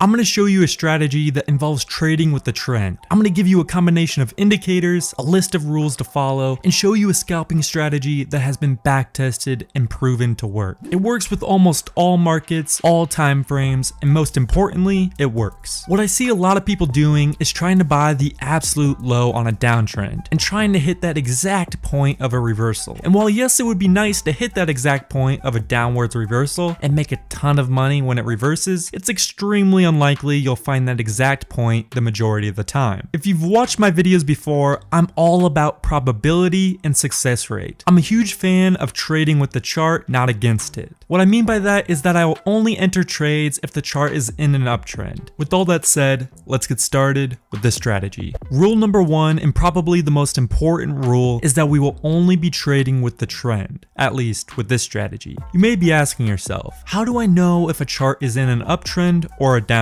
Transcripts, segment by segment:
I'm going to show you a strategy that involves trading with the trend. I'm going to give you a combination of indicators, a list of rules to follow, and show you a scalping strategy that has been back tested and proven to work. It works with almost all markets, all time frames, and most importantly, it works. What I see a lot of people doing is trying to buy the absolute low on a downtrend and trying to hit that exact point of a reversal. And while yes, it would be nice to hit that exact point of a downwards reversal and make a ton of money when it reverses, it's extremely unlikely you'll find that exact point the majority of the time. If you've watched my videos before, I'm all about probability and success rate. I'm a huge fan of trading with the chart, not against it. What I mean by that is that I will only enter trades if the chart is in an uptrend. With all that said, let's get started with this strategy. Rule number one, and probably the most important rule, is that we will only be trading with the trend, at least with this strategy. You may be asking yourself, how do I know if a chart is in an uptrend or a downtrend?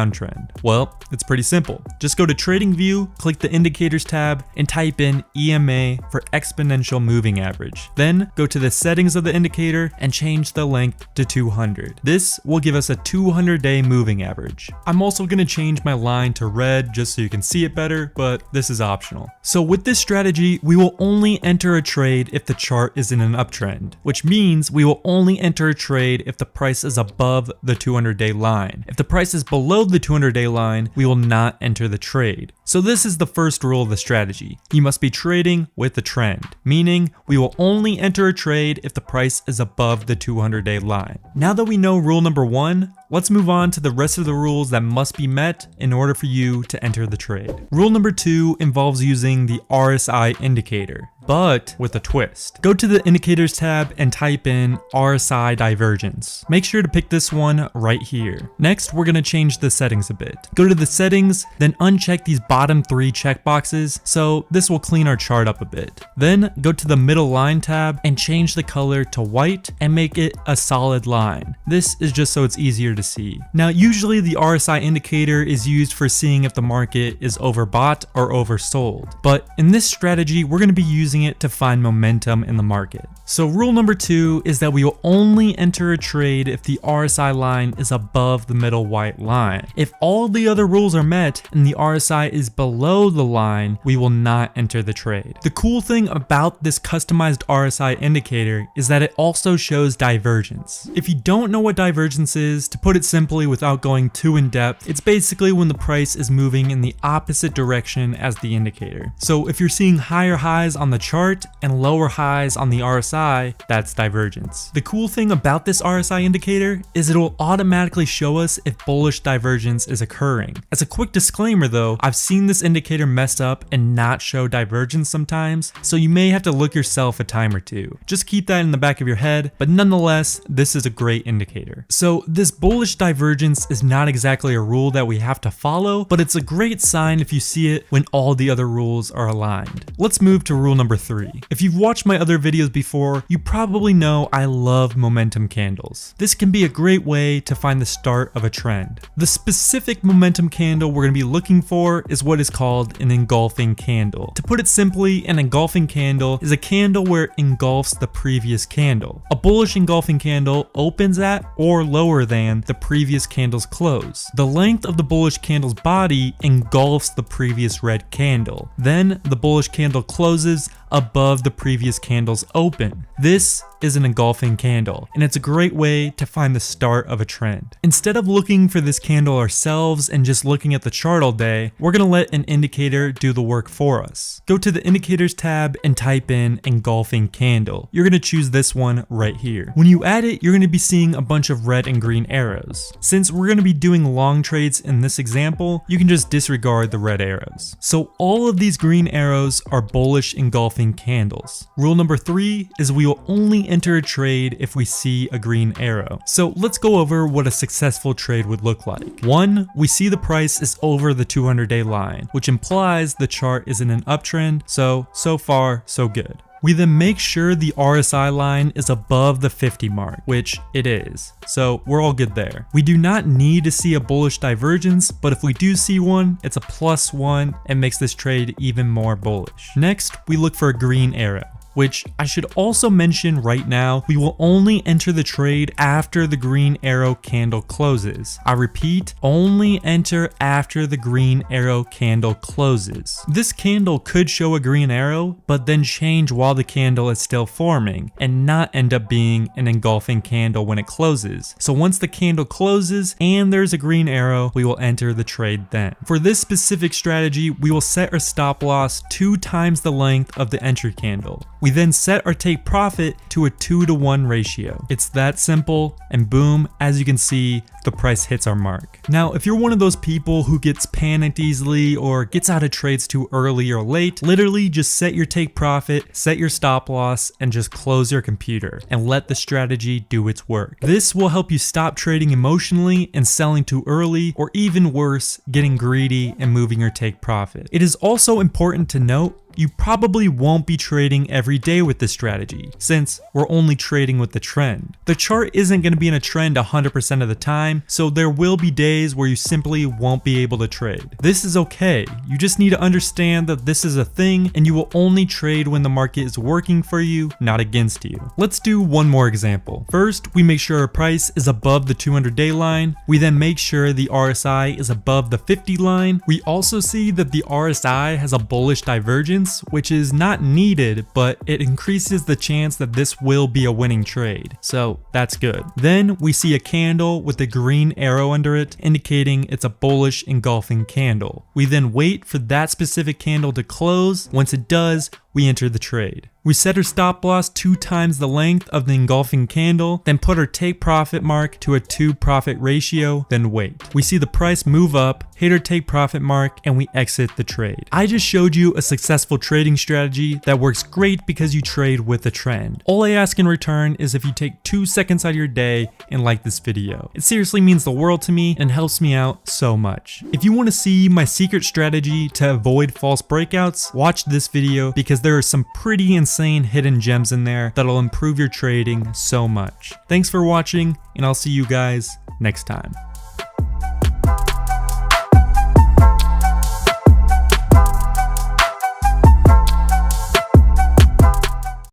Well, it's pretty simple. Just go to Trading View, click the Indicators tab, and type in EMA for Exponential Moving Average. Then go to the settings of the indicator and change the length to 200. This will give us a 200-day moving average. I'm also going to change my line to red just so you can see it better, but this is optional. So with this strategy, we will only enter a trade if the chart is in an uptrend, which means we will only enter a trade if the price is above the 200-day line. If the price is below the 200-day line, we will not enter the trade. So this is the first rule of the strategy. You must be trading with the trend, meaning we will only enter a trade if the price is above the 200-day line. Now that we know rule number one, let's move on to the rest of the rules that must be met in order for you to enter the trade. Rule number two involves using the RSI indicator, but with a twist. Go to the Indicators tab and type in RSI divergence. Make sure to pick this one right here. Next, we're going to change the settings a bit. Go to the settings, then uncheck these bottom three checkboxes, so this will clean our chart up a bit. Then go to the middle line tab and change the color to white and make it a solid line. This is just so it's easier to see. Now, usually the RSI indicator is used for seeing if the market is overbought or oversold, but in this strategy, we're going to be using it to find momentum in the market. So rule number two is that we will only enter a trade if the RSI line is above the middle white line. If all the other rules are met and the RSI is below the line, we will not enter the trade. The cool thing about this customized RSI indicator is that it also shows divergence. If you don't know what divergence is, to put it simply without going too in depth, it's basically when the price is moving in the opposite direction as the indicator. So if you're seeing higher highs on the chart and lower highs on the RSI, that's divergence. The cool thing about this RSI indicator is it will automatically show us if bullish divergence is occurring. As a quick disclaimer though, I've seen this indicator mess up and not show divergence sometimes, so you may have to look yourself a time or two. Just keep that in the back of your head, but nonetheless, this is a great indicator. So this bullish divergence is not exactly a rule that we have to follow, but it's a great sign if you see it when all the other rules are aligned. Let's move to rule number three. If you've watched my other videos before, you probably know I love momentum candles. This can be a great way to find the start of a trend. The specific momentum candle we're going to be looking for is what is called an engulfing candle. To put it simply, an engulfing candle is a candle where it engulfs the previous candle. A bullish engulfing candle opens at or lower than the previous candle's close. The length of the bullish candle's body engulfs the previous red candle. Then the bullish candle closes above the previous candle's open. This is an engulfing candle, and it's a great way to find the start of a trend. Instead of looking for this candle ourselves and just looking at the chart all day, we're going to let an indicator do the work for us. Go to the Indicators tab and type in engulfing candle. You're going to choose this one right here. When you add it, you're going to be seeing a bunch of red and green arrows. Since we're going to be doing long trades in this example, you can just disregard the red arrows. So all of these green arrows are bullish engulfing candles. Rule number three is we will only enter a trade if we see a green arrow. So let's go over what a successful trade would look like. One, we see the price is over the 200-day line, which implies the chart is in an uptrend, so far, so good. We then make sure the RSI line is above the 50 mark, which it is, so we're all good there. We do not need to see a bullish divergence, but if we do see one, it's a +1 and makes this trade even more bullish. Next, we look for a green arrow. which I should also mention right now, we will only enter the trade after the green arrow candle closes. I repeat, only enter after the green arrow candle closes. This candle could show a green arrow, but then change while the candle is still forming and not end up being an engulfing candle when it closes. So once the candle closes and there's a green arrow, we will enter the trade then. For this specific strategy, we will set our stop loss 2 times the length of the entry candle. We then set our take profit to a 2-to-1 ratio. It's that simple, and boom, as you can see, the price hits our mark. Now, if you're one of those people who gets panicked easily or gets out of trades too early or late, literally just set your take profit, set your stop loss, and just close your computer and let the strategy do its work. This will help you stop trading emotionally and selling too early, or even worse, getting greedy and moving your take profit. It is also important to note you probably won't be trading every day with this strategy, since we're only trading with the trend. The chart isn't going to be in a trend 100% of the time, so there will be days where you simply won't be able to trade. This is okay. You just need to understand that this is a thing, and you will only trade when the market is working for you, not against you. Let's do one more example. First, we make sure our price is above the 200-day line. We then make sure the RSI is above the 50 line. We also see that the RSI has a bullish divergence, which is not needed, but it increases the chance that this will be a winning trade. So that's good. Then we see a candle with a green arrow under it, indicating it's a bullish engulfing candle. We then wait for that specific candle to close. Once it does, we enter the trade. We set our stop loss 2 times the length of the engulfing candle, then put our take profit mark to a 2 profit ratio, then wait. We see the price move up, hit our take profit mark, and we exit the trade. I just showed you a successful trading strategy that works great because you trade with a trend. All I ask in return is if you take 2 seconds out of your day and like this video. It seriously means the world to me and helps me out so much. If you want to see my secret strategy to avoid false breakouts, watch this video because there are some pretty insane hidden gems in there that'll improve your trading so much. Thanks for watching, and I'll see you guys next time.